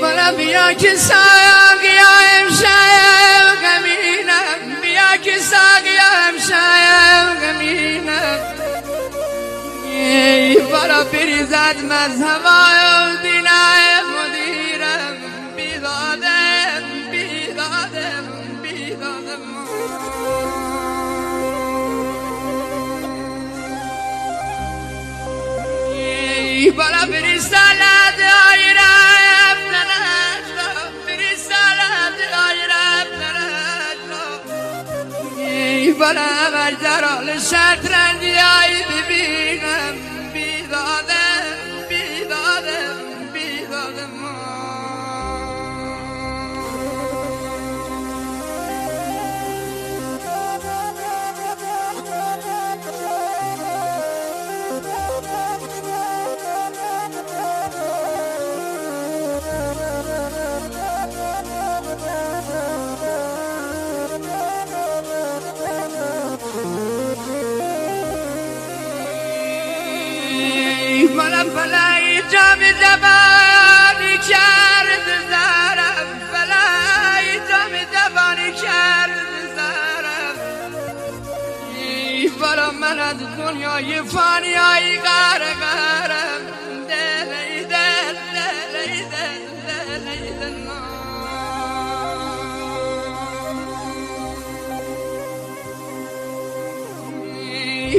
بلا بیا که ساقیم شایم غمینم بیا که ساقیم شایم غمینم بلا بریزد مذهبای دینای مدیرم بیدادم بیدادم بیدادم بلا برسالت آیرم ننجلا برسالت آیرم ننجلا بلا غجرال شطرنجی آی ببینم بیدادم بیدادم بیدادم بلا بلای جام زبانی کرد زارم بلای جام زبانی کرد زارم بلا من از دنیای فانیای غرقم دلی دل دلی دل دلی دل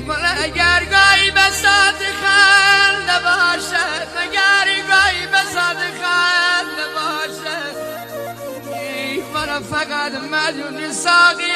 بلا اگر گاهی بسات خند باشد مگر گاهی بسات خند باشد بلا فقط مجنون ساقی